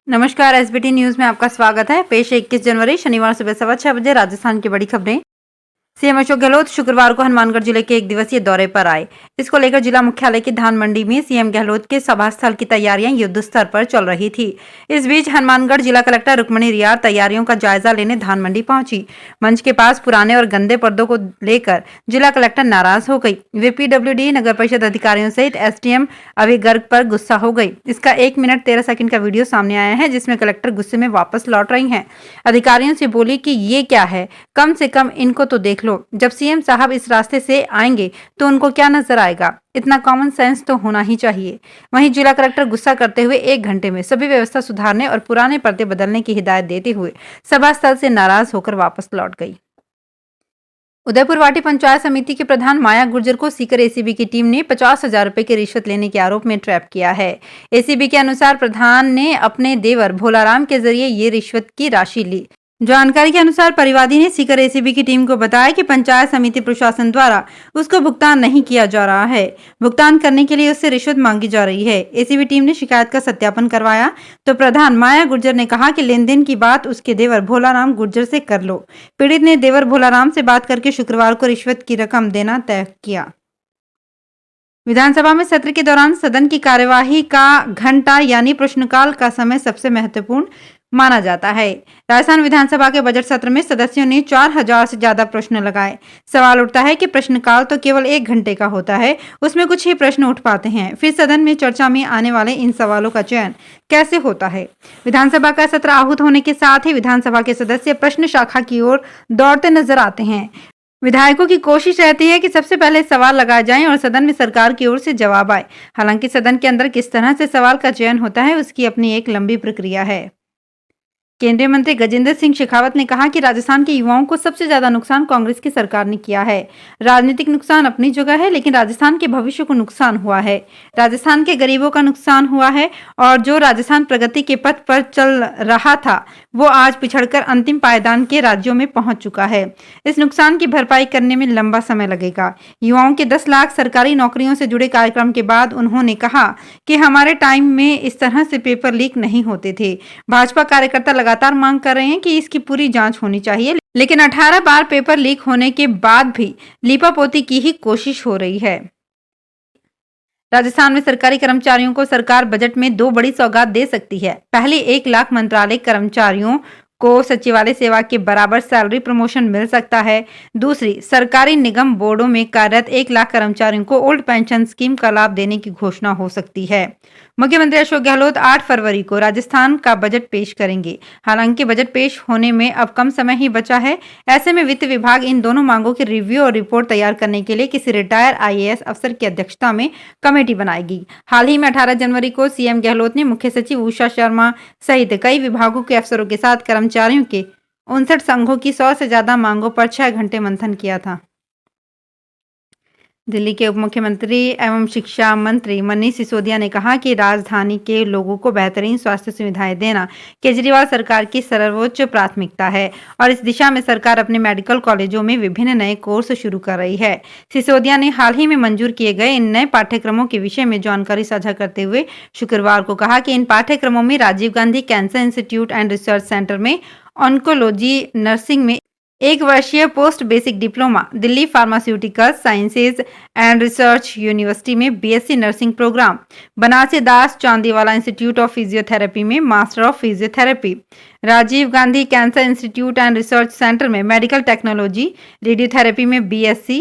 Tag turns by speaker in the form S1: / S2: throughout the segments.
S1: नमस्कार, SBT news में आपका स्वागत है। पेश है 21 जनवरी शनिवार सुबह 6:15 बजे राजस्थान की बड़ी खबरें। सीएम अशोक गहलोत शुक्रवार को हनुमानगढ़ जिले के एक दिवसीय दौरे पर आए। इसको लेकर जिला मुख्यालय की धान मंडी में सीएम गहलोत के सभा स्थल की तैयारियां युद्ध स्तर पर चल रही थी। इस बीच हनुमानगढ़ जिला कलेक्टर रुक्मणी रियार तैयारियों का जायजा लेने धान मंडी पहुंची। मंच के पास पुराने और गंदे पर्दों को लेकर जिला कलेक्टर नाराज हो गई। वे पीडब्ल्यूडी नगर परिषद अधिकारियों सहित एसडीएम अभय गर्ग पर गुस्सा हो गई। इसका 1 मिनट 13 सेकंड का वीडियो सामने आया है, जिसमें कलेक्टर गुस्से में वापस लौट रही हैं। अधिकारियों से बोली कि ये क्या है, कम से कम इनको तो देख लो। जब सीएम साहब इस रास्ते से आएंगे तो उनको क्या नजर आएगा? इतना कॉमन सेंस तो होना ही चाहिए। वहीं जिला कलेक्टर गुस्सा करते हुए 1 घंटे में सभी व्यवस्था सुधारने और पुराने पर्दे बदलने की हिदायत देते हुए सभा स्थल से नाराज होकर वापस लौट गई। उदयपुर वाटी पंचायत समिति के प्रधान माया गुर्जर को सीकर एसीबी की टीम ने 50,000 रुपए की रिश्वत लेने के आरोप में ट्रैप किया है। एसीबी के अनुसार प्रधान ने अपने देवर भोलाराम के जरिए ये रिश्वत की राशि ली। जानकारी के अनुसार परिवादी ने सीकर एसीबी की टीम को बताया कि पंचायत समिति प्रशासन द्वारा उसको भुगतान नहीं किया जा रहा है। भुगतान करने के लिए उससे रिश्वत मांगी जा रही है। एसीबी टीम ने शिकायत का सत्यापन करवाया तो प्रधान माया गुर्जर ने कहा कि लेन देन की बात उसके देवर भोलाराम गुर्जर से कर लो। पीड़ित ने देवर भोलाराम से बात करके शुक्रवार को रिश्वत की रकम देना तय किया। विधानसभा में सत्र के दौरान सदन की कार्यवाही का घंटा यानी प्रश्नकाल का समय सबसे महत्वपूर्ण माना जाता है। राजस्थान विधानसभा के बजट सत्र में सदस्यों ने 4000 से ज्यादा प्रश्न लगाए। सवाल उठता है कि प्रश्नकाल तो केवल 1 घंटे का होता है, उसमें कुछ ही प्रश्न उठ पाते हैं। फिर सदन में चर्चा में आने वाले इन सवालों का चयन कैसे होता है? विधानसभा का सत्र आहूत होने के साथ ही विधानसभा के सदस्य प्रश्न शाखा की ओर दौड़ते नजर आते हैं। विधायकों की कोशिश रहती है कि सबसे पहले सवाल लगाए जाएं और सदन में सरकार की ओर से जवाब आए। हालांकि सदन के अंदर किस तरह से सवाल का चयन होता है, उसकी अपनी एक लंबी प्रक्रिया है। केंद्रीय मंत्री गजेंद्र सिंह शेखावत ने कहा कि राजस्थान के युवाओं को सबसे ज्यादा नुकसान कांग्रेस की सरकार ने किया है। राजनीतिक नुकसान अपनी जगह है, लेकिन राजस्थान के भविष्य को नुकसान हुआ है। राजस्थान के गरीबों का नुकसान हुआ है और जो राजस्थान प्रगति के पथ पर चल रहा था वो आज पिछड़कर अंतिम पायदान के राज्यों में पहुंच चुका है। इस नुकसान की भरपाई करने में लंबा समय लगेगा। युवाओं के 10 लाख सरकारी नौकरियों से जुड़े कार्यक्रम के बाद उन्होंने कहा कि हमारे टाइम में इस तरह से पेपर लीक नहीं होते थे। भाजपा कार्यकर्ता लगातार मांग कर रहे हैं कि इसकी पूरी जांच होनी चाहिए, लेकिन 18 बार पेपर लीक होने के बाद भी लीपापोती की ही कोशिश हो रही है। राजस्थान में सरकारी कर्मचारियों को सरकार बजट में 2 बड़ी सौगात दे सकती है। पहली, 1 लाख मंत्रालय कर्मचारियों को सचिवालय सेवा के बराबर सैलरी प्रमोशन मिल सकता है। दूसरी, सरकारी निगम बोर्डों में कार्यरत 1 लाख कर्मचारियों को ओल्ड पेंशन स्कीम का लाभ देने की घोषणा हो सकती है। मुख्यमंत्री अशोक गहलोत 8 फरवरी को राजस्थान का बजट पेश करेंगे। हालांकि बजट पेश होने में अब कम समय ही बचा है। ऐसे में वित्त विभाग इन दोनों मांगों की रिव्यू और रिपोर्ट तैयार करने के लिए किसी रिटायर आईएएस अफसर की अध्यक्षता में कमेटी बनाएगी। हाल ही में 18 जनवरी को सीएम गहलोत ने मुख्य सचिव उषा शर्मा सहित कई विभागों के अफसरों के साथ कर्मचारियों के 59 संघों की 100 से ज्यादा मांगों पर 6 घंटे मंथन किया था। दिल्ली के उप मुख्यमंत्री एवं शिक्षा मंत्री मनीष सिसोदिया ने कहा कि राजधानी के लोगों को बेहतरीन स्वास्थ्य सुविधाएं देना केजरीवाल सरकार की सर्वोच्च प्राथमिकता है और इस दिशा में सरकार अपने मेडिकल कॉलेजों में विभिन्न नए कोर्स शुरू कर रही है। सिसोदिया ने हाल ही में मंजूर किए गए इन नए पाठ्यक्रमों के विषय में जानकारी साझा करते हुए शुक्रवार को कहा कि इन पाठ्यक्रमों में Rajiv Gandhi cancer institute and research centre में ऑन्कोलॉजी, नर्सिंग में 1 वर्षीय post basic diploma, Delhi pharmaceutical sciences and research university में BSc nursing programme, Banarsi Das Chandiwala institute of physiotherapy में master of physiotherapy, Rajiv Gandhi cancer institute and research centre में मेडिकल टेक्नोलॉजी, रेडियोथेरेपी में BSc,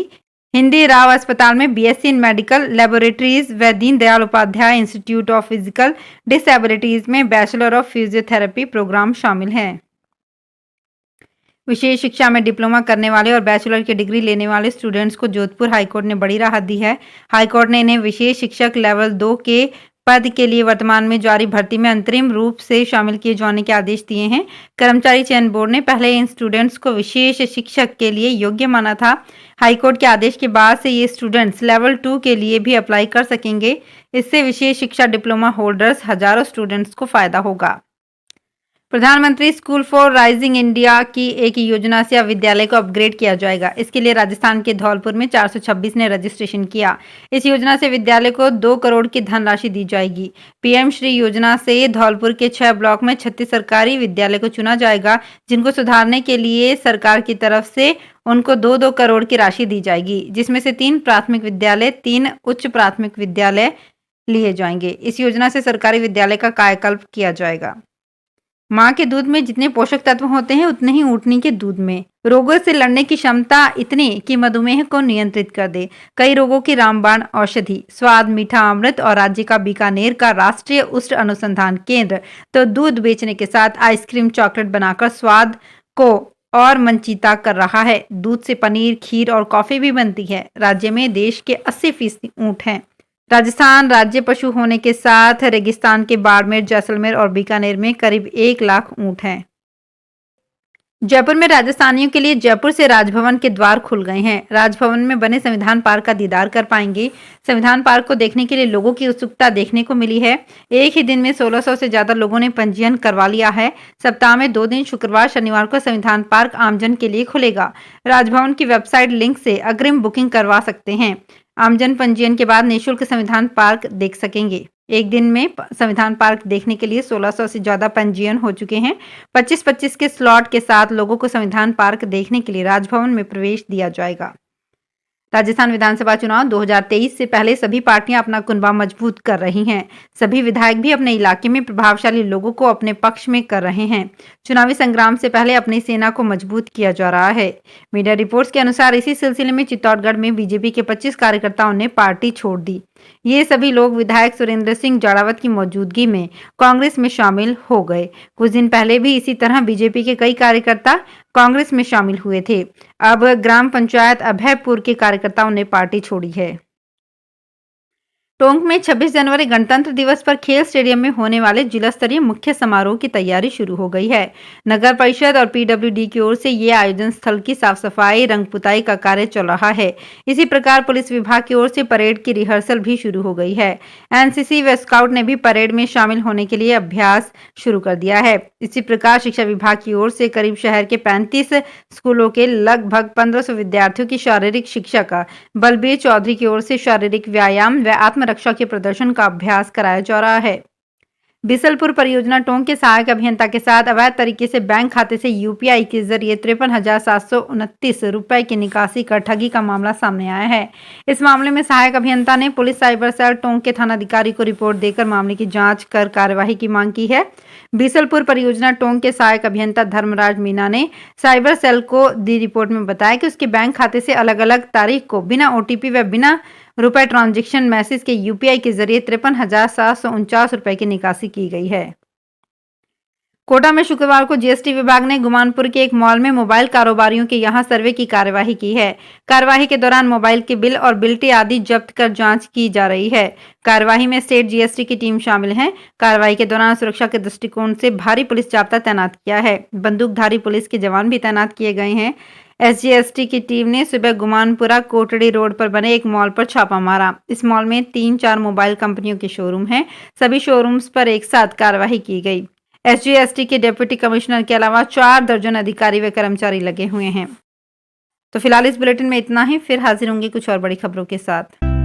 S1: Hindu Rao अस्पताल में BSc in medical laboratories व Deendayal Upadhyay institute of physical disabilities में bachelor of physiotherapy programme शामिल हैं। विशेष शिक्षा में डिप्लोमा करने वाले और बैचलर की डिग्री लेने वाले स्टूडेंट्स को जोधपुर हाईकोर्ट ने बड़ी राहत दी है। हाईकोर्ट ने इन्हें विशेष शिक्षक लेवल 2 के पद के लिए वर्तमान में जारी भर्ती में अंतरिम रूप से शामिल किए जाने के आदेश दिए हैं। कर्मचारी चयन बोर्ड ने पहले इन स्टूडेंट्स को विशेष शिक्षक के लिए योग्य माना था। हाईकोर्ट के आदेश के बाद से ये स्टूडेंट्स लेवल 2 के लिए भी अप्लाई कर सकेंगे। इससे विशेष शिक्षा डिप्लोमा होल्डर्स हजारों स्टूडेंट्स को फायदा होगा। प्रधानमंत्री स्कूल फॉर राइजिंग इंडिया की एक योजना से अब विद्यालय को अपग्रेड किया जाएगा। इसके लिए राजस्थान के धौलपुर में 426 ने रजिस्ट्रेशन किया। इस योजना से विद्यालय को 2 करोड़ की धनराशि दी जाएगी। पीएम श्री योजना से धौलपुर के 6 ब्लॉक में 36 सरकारी विद्यालय को चुना जाएगा, जिनको सुधारने के लिए सरकार की तरफ से उनको 2-2 करोड़ की राशि दी जाएगी, जिसमें से 3 प्राथमिक विद्यालय, 3 उच्च प्राथमिक विद्यालय लिए जाएंगे। इस योजना से सरकारी विद्यालय का कायाकल्प किया जाएगा। माँ के दूध में जितने पोषक तत्व होते हैं उतने ही ऊँटनी के दूध में। रोगों से लड़ने की क्षमता इतनी कि मधुमेह को नियंत्रित कर दे। कई रोगों की रामबाण औषधि, स्वाद मीठा अमृत और राज्य का बीकानेर का राष्ट्रीय उष्ण अनुसंधान केंद्र तो दूध बेचने के साथ आइसक्रीम चॉकलेट बनाकर स्वाद को और मंचीता कर रहा है। दूध से पनीर, खीर और कॉफी भी बनती है। राज्य में देश के 80% ऊँट हैं। राजस्थान राज्य पशु होने के साथ रेगिस्तान के बाड़मेर, जैसलमेर और बीकानेर में करीब 1 लाख ऊँट हैं। जयपुर में राजस्थानियों के लिए जयपुर से राजभवन के द्वार खुल गए हैं। राजभवन में बने संविधान पार्क का दीदार कर पाएंगे। संविधान पार्क को देखने के लिए लोगों की उत्सुकता देखने को मिली है। एक ही दिन में 1600 से ज्यादा लोगों ने पंजीयन करवा लिया है। सप्ताह में 2 दिन शुक्रवार शनिवार को संविधान पार्क आमजन के लिए खुलेगा। राजभवन की वेबसाइट लिंक से अग्रिम बुकिंग करवा सकते हैं। आमजन पंजीयन के बाद निःशुल्क संविधान पार्क देख सकेंगे। एक दिन में संविधान पार्क देखने के लिए 1600 से ज्यादा पंजीयन हो चुके हैं। 25-25 के स्लॉट के साथ लोगों को संविधान पार्क देखने के लिए राजभवन में प्रवेश दिया जाएगा। राजस्थान विधानसभा चुनाव 2023 से पहले सभी पार्टियां अपना कुनबा मजबूत कर रही हैं। सभी विधायक भी अपने इलाके में प्रभावशाली लोगों को अपने पक्ष में कर रहे हैं। चुनावी संग्राम से पहले अपनी सेना को मजबूत किया जा रहा है। मीडिया रिपोर्ट्स के अनुसार इसी सिलसिले में चित्तौड़गढ़ में बीजेपी के 25 कार्यकर्ताओं ने पार्टी छोड़ दी। ये सभी लोग विधायक सुरेंद्र सिंह जाड़ावत की मौजूदगी में कांग्रेस में शामिल हो गए। कुछ दिन पहले भी इसी तरह बीजेपी के कई कार्यकर्ता कांग्रेस में शामिल हुए थे। अब ग्राम पंचायत अभयपुर के कार्यकर्ताओं ने पार्टी छोड़ी है। टोंक में 26 जनवरी गणतंत्र दिवस पर खेल स्टेडियम में होने वाले जिला स्तरीय मुख्य समारोह की तैयारी शुरू हो गई है। नगर परिषद और पीडब्ल्यूडी की ओर से ये आयोजन स्थल की साफ सफाई, रंग पुताई का कार्य चल रहा है। इसी प्रकार पुलिस विभाग की ओर से परेड की रिहर्सल भी शुरू हो गई है। एनसीसी व स्काउट ने भी परेड में शामिल होने के लिए अभ्यास शुरू कर दिया है। इसी प्रकार शिक्षा विभाग की ओर से करीब शहर के 35 स्कूलों के लगभग 1500 विद्यार्थियों की शारीरिक शिक्षा का बलबीर चौधरी की ओर से शारीरिक व्यायाम व आत्म रक्षा के प्रदर्शन का अभ्यास कराया जा रहा है। बिसलपुर परियोजना टोंक के सहायक अभियंता के साथ अवैध तरीके से बैंक खाते से यूपीआई के जरिए 53,729 रुपए की निकासी कर ठगी का मामला सामने आया है। इस मामले में सहायक अभियंता ने पुलिस साइबर सेल टोंक के थानाधिकारी को रिपोर्ट देकर मामले की जांच कर कार्यवाही की मांग की है। बिसलपुर परियोजना टोंक के सहायक अभियंता धर्मराज मीना ने साइबर सेल को दी रिपोर्ट में बताया कि उसके बैंक खाते से अलग अलग तारीख को बिना ओटीपी व बिना रुपए ट्रांजैक्शन मैसेज के यूपीआई के जरिए 53,749 रुपए की निकासी की गई है। कोटा में शुक्रवार को जीएसटी विभाग ने गुमानपुर के एक मॉल में मोबाइल कारोबारियों के यहां सर्वे की कार्यवाही की है। कार्यवाही के दौरान मोबाइल के बिल और बिल्टी आदि जब्त कर जांच की जा रही है। कार्यवाही में स्टेट जीएसटी की टीम शामिल है। कार्यवाही के दौरान सुरक्षा के दृष्टिकोण से भारी पुलिस जाब्ता तैनात किया है। बंदूकधारी पुलिस के जवान भी तैनात किए गए हैं। एसजीएसटी की टीम ने सुबह गुमानपुरा कोटड़ी रोड पर बने एक मॉल पर छापा मारा। इस मॉल में 3-4 मोबाइल कंपनियों के शोरूम हैं। सभी शोरूम्स पर एक साथ कार्रवाई की गई। एसजीएसटी के डिप्टी कमिश्नर के अलावा 4 दर्जन अधिकारी व कर्मचारी लगे हुए हैं। तो फिलहाल इस बुलेटिन में इतना ही। फिर हाजिर होंगे कुछ और बड़ी खबरों के साथ।